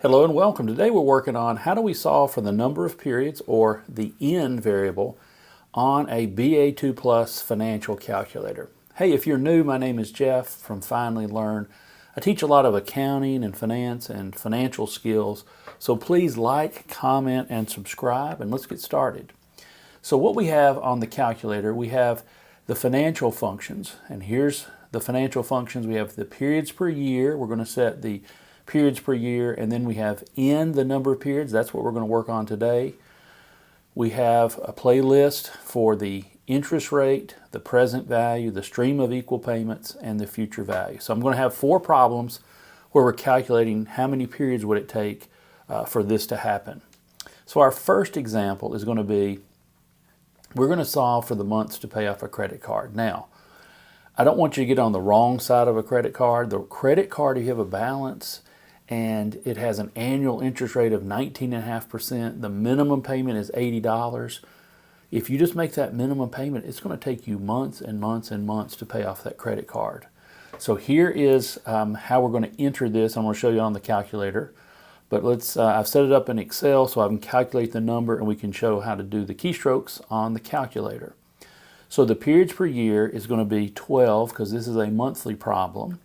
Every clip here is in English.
Hello and welcome. Today we're working on how do we solve for the number of periods, or the N variable, on a BA2 Plus financial calculator. Hey, if you're new, my name is Jeff from Finally Learn. I teach a lot of accounting and finance and financial skills, so please like, comment, and subscribe, and let's get started. So what we have on the calculator, we have the financial functions, and here's the financial functions. We have the periods per year. We're going to set the periods per year, and then we have N, the number of periods. That's what we're going to work on today. We have a playlist for the interest rate, the present value, the stream of equal payments, and the future value. So I'm going to have 4 problems where we're calculating how many periods would it take for this to happen. So our first example is going to be, we're going to solve for the months to pay off a credit card. Now, I don't want you to get on the wrong side of a credit card. The credit card, if you have a balance and it has an annual interest rate of 19.5%, the minimum payment is $80. If you just make that minimum payment, it's going to take you months and months and months to pay off that credit card. So here is how we're going to enter this. I'm going to show you on the calculator. But I've set it up in Excel so I can calculate the number and we can show how to do the keystrokes on the calculator. So the periods per year is going to be 12 because this is a monthly problem.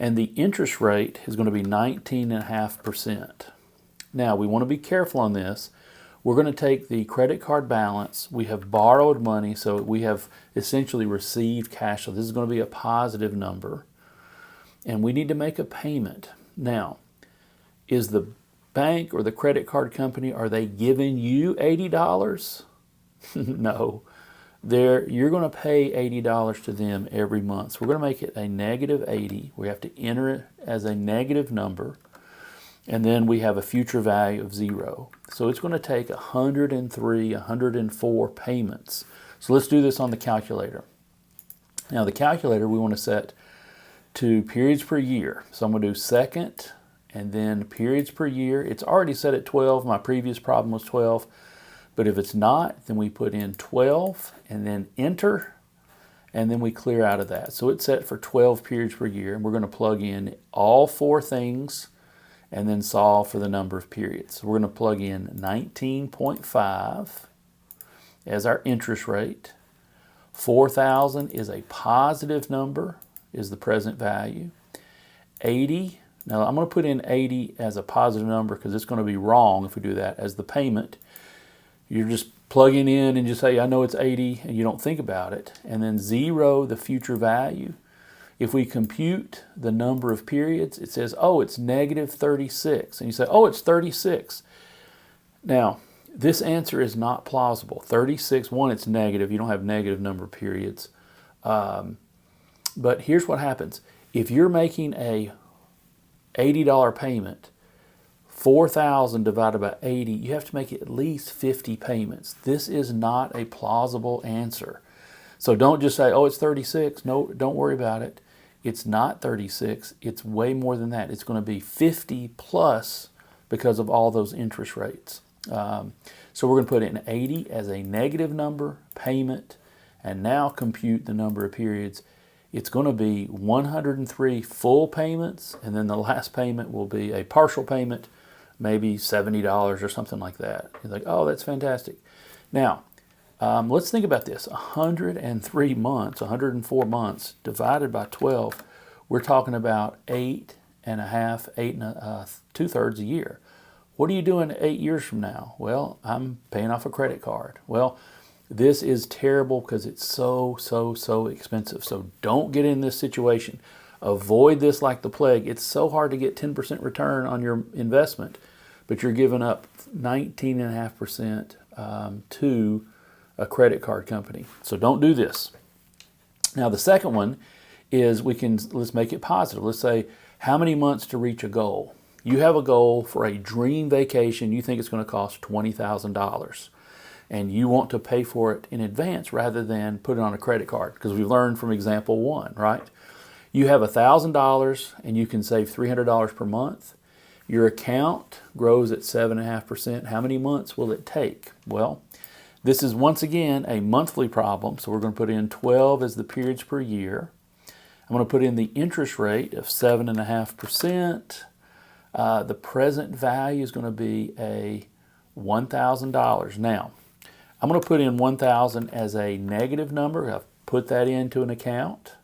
And the interest rate is going to be 19.5%. Now, we want to be careful on this. We're going to take the credit card balance. We have borrowed money, so we have essentially received cash. So this is going to be a positive number. And we need to make a payment. Now, is the bank or the credit card company, are they giving you $80? No. You're going to pay $80 to them every month. So we're going to make it a negative 80. We have to enter it as a negative number. And then we have a future value of 0. So it's going to take 103, 104 payments. So let's do this on the calculator. Now the calculator we want to set to periods per year. So I'm going to do second and then periods per year. It's already set at 12. My previous problem was 12. But if it's not, then we put in 12 and then enter, and then we clear out of that. So it's set for 12 periods per year, and we're going to plug in all 4 things and then solve for the number of periods. So we're going to plug in 19.5 as our interest rate. 4,000 is a positive number, is the present value. 80, now I'm going to put in 80 as a positive number because it's going to be wrong if we do that as the payment. You're just plugging in and just say, I know it's 80, and you don't think about it. And then 0, the future value. If we compute the number of periods, it says, oh, it's negative 36. And you say, oh, it's 36. Now, this answer is not plausible. 36, one, it's negative. You don't have negative number of periods. But here's what happens. If you're making a $80 payment, 4,000 divided by 80, you have to make at least 50 payments. This is not a plausible answer. So don't just say, oh, it's 36. No, don't worry about it. It's not 36. It's way more than that. It's going to be 50 plus because of all those interest rates. So we're going to put in 80 as a negative number, payment, and now compute the number of periods. It's going to be 103 full payments, and then the last payment will be a partial payment, maybe $70 or something like that. You're like, oh, that's fantastic. Now, let's think about this. 103 months, 104 months divided by 12, we're talking about 8 and 2/3 a year. What are you doing 8 years from now? Well, I'm paying off a credit card. Well, this is terrible because it's so expensive. So don't get in this situation. Avoid this like the plague. It's so hard to get 10% return on your investment, but you're giving up 19.5% to a credit card company. So don't do this. Now the second one is let's make it positive. Let's say how many months to reach a goal. You have a goal for a dream vacation. You think it's going to cost $20,000. And you want to pay for it in advance rather than put it on a credit card, because we learned from example 1, right? You have $1,000 and you can save $300 per month. Your account grows at 7.5%. How many months will it take? Well, this is once again a monthly problem, so we're going to put in 12 as the periods per year. I'm going to put in the interest rate of 7.5%. The present value is going to be a $1,000. Now, I'm going to put in 1,000 as a negative number. I've put that into an account.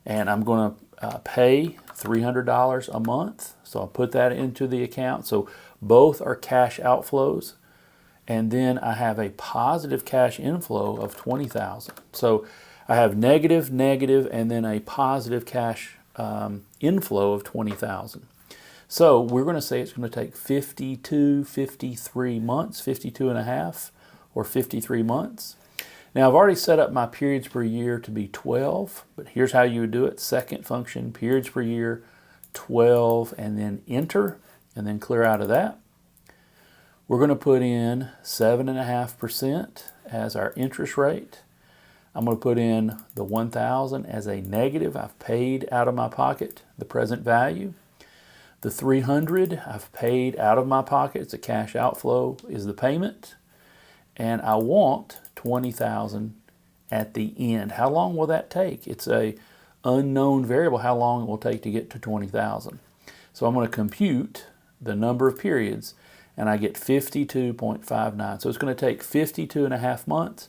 And I'm going to pay $300 a month. So I'll put that into the account. So both are cash outflows. And then I have a positive cash inflow of $20,000. So I have negative, negative, and then a positive cash inflow of $20,000. So we're going to say it's going to take 52, 53 months, 52 and a half, or 53 months. Now I've already set up my periods per year to be 12, but here's how you would do it. Second function, periods per year, 12, and then enter, and then clear out of that. We're going to put in 7.5% as our interest rate. I'm going to put in the 1,000 as a negative. I've paid out of my pocket the present value. The 300 I've paid out of my pocket. It's a cash outflow, is the payment. And I want 20,000 at the end. How long will that take? It's a unknown variable how long it will take to get to 20,000. So I'm going to compute the number of periods and I get 52.59. So it's going to take 52 and a half months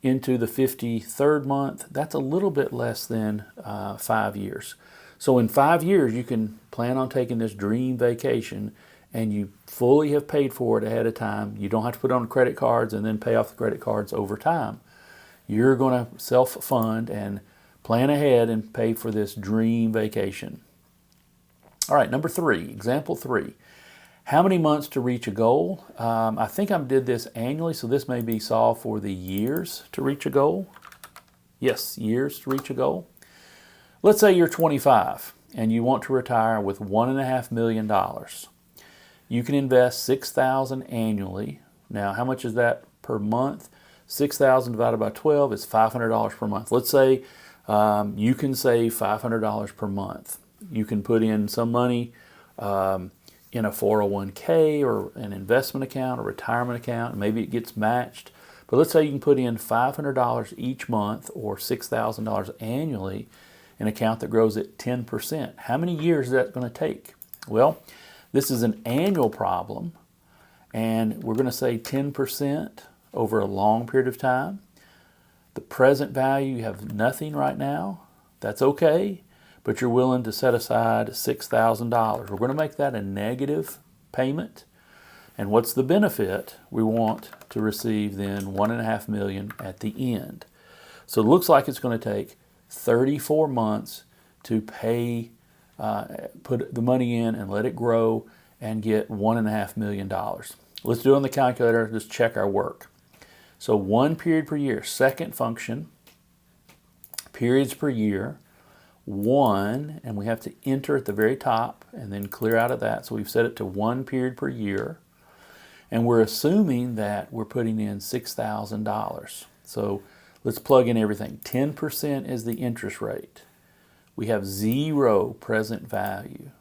into the 53rd month. That's a little bit less than 5 years. So in 5 years, you can plan on taking this dream vacation and you fully have paid for it ahead of time. You don't have to put it on credit cards and then pay off the credit cards over time. You're going to self-fund and plan ahead and pay for this dream vacation. All right, number 3, example 3. How many months to reach a goal? I think I did this annually, so this may be solved for the years to reach a goal. Yes, years to reach a goal. Let's say you're 25 and you want to retire with $1.5 million. You can invest $6,000 annually. Now, how much is that per month? $6,000 divided by 12 is $500 per month. Let's say you can save $500 per month. You can put in some money in a 401k or an investment account or retirement account, and maybe it gets matched. But let's say you can put in $500 each month or $6,000 annually in an account that grows at 10%. How many years is that going to take? Well, this is an annual problem, and we're going to say 10% over a long period of time. The present value, you have nothing right now. That's okay, but you're willing to set aside $6,000. We're going to make that a negative payment. And what's the benefit? We want to receive then $1.5 million at the end. So it looks like it's going to take 34 months to pay, put the money in and let it grow and get $1.5 million. Let's do it on the calculator, just check our work. So 1 period per year, second function, periods per year, 1, and we have to enter at the very top and then clear out of that. So we've set it to 1 period per year. And we're assuming that we're putting in $6,000. So let's plug in everything. 10% is the interest rate. We have 0 present value.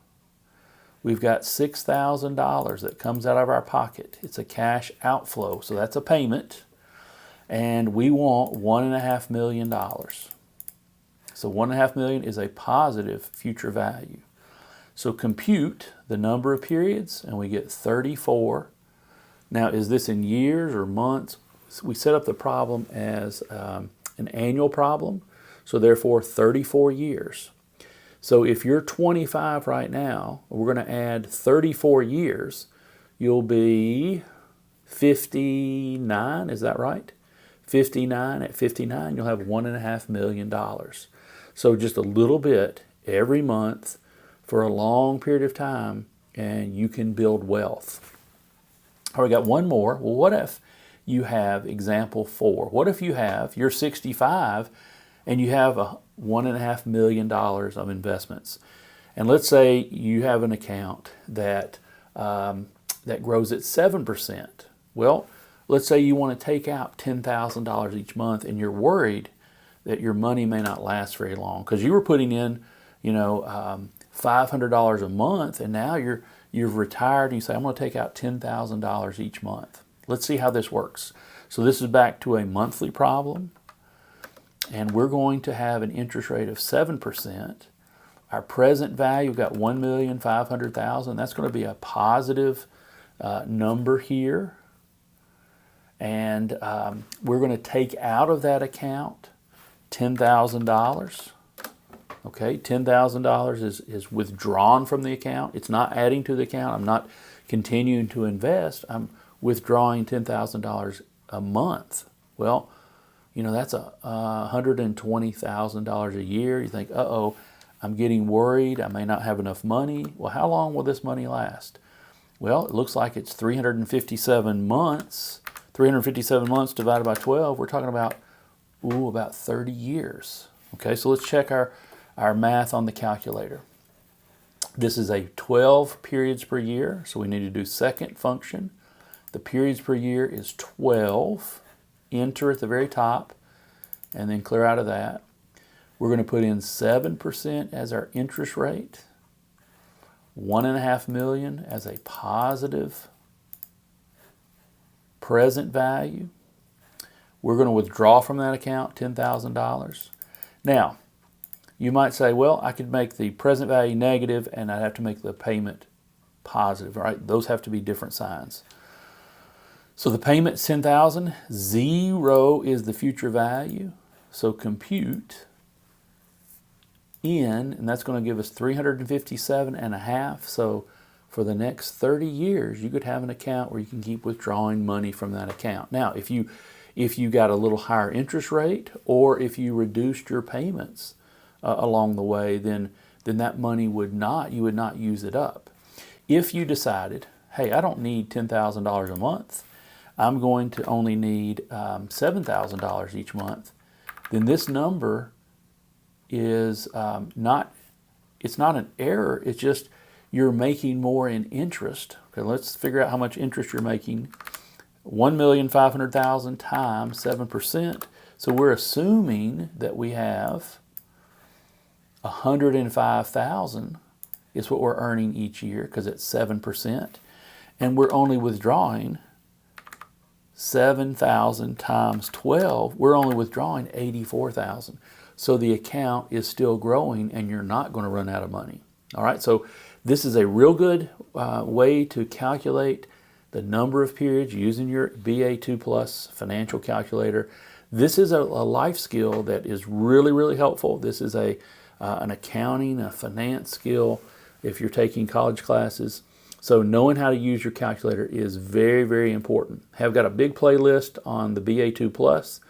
We've got $6,000 that comes out of our pocket. It's a cash outflow, so that's a payment. And we want $1.5 million. So $1.5 million is a positive future value. So compute the number of periods, and we get 34. Now, is this in years or months? We set up the problem as an annual problem, so therefore 34 years. So if you're 25 right now, we're going to add 34 years, you'll be 59, is that right? 59, at 59 you'll have $1.5 million. So just a little bit every month for a long period of time, and you can build wealth. All right, we got one more. Well, what if you have example 4? What if you're 65 and you have $1.5 million of investments? And let's say you have an account that grows at 7%. Well, let's say you want to take out $10,000 each month and you're worried that your money may not last very long because you were putting in, $500 a month, and now you've retired and you say, I'm going to take out $10,000 each month. Let's see how this works. So this is back to a monthly problem, and we're going to have an interest rate of 7%. Our present value, we've got $1,500,000. That's going to be a positive number here. And we're going to take out of that account $10,000. Okay, $10,000 is withdrawn from the account. It's not adding to the account. I'm not continuing to invest. I'm withdrawing $10,000 a month. Well, you know, that's $120,000 a year. You think, uh-oh, I'm getting worried. I may not have enough money. Well, how long will this money last? Well, it looks like it's 357 months. 357 months divided by 12, we're talking about, about 30 years. Okay, so let's check our math on the calculator. This is a 12 periods per year, so we need to do second function. The periods per year is 12. Enter at the very top, and then clear out of that. We're going to put in 7% as our interest rate, $1.5 million as a positive present value. We're going to withdraw from that account $10,000. Now, you might say, well, I could make the present value negative and I'd have to make the payment positive, right? Those have to be different signs. So the payment is $10,000. 0 is the future value. So compute in, and that's going to give us 357.5. So for the next 30 years, you could have an account where you can keep withdrawing money from that account. Now, if you got a little higher interest rate, or if you reduced your payments along the way, then that money you would not use it up. If you decided, hey, I don't need $10,000 a month, I'm going to only need $7,000 each month, then this number is it's not an error, it's just you're making more in interest. Okay, let's figure out how much interest you're making. 1,500,000 times 7%. So we're assuming that we have 105,000 is what we're earning each year because it's 7. And we're only withdrawing 7,000 times 12. We're only withdrawing 84,000. So the account is still growing and you're not going to run out of money. All right, so this is a real good way to calculate the number of periods using your BA2 Plus financial calculator. This is a life skill that is really, really helpful. This is an accounting, a finance skill if you're taking college classes. So knowing how to use your calculator is very, very important. I've got a big playlist on the BA2 Plus,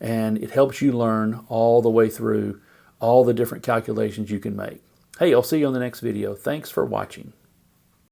and it helps you learn all the way through all the different calculations you can make. Hey, I'll see you on the next video. Thanks for watching.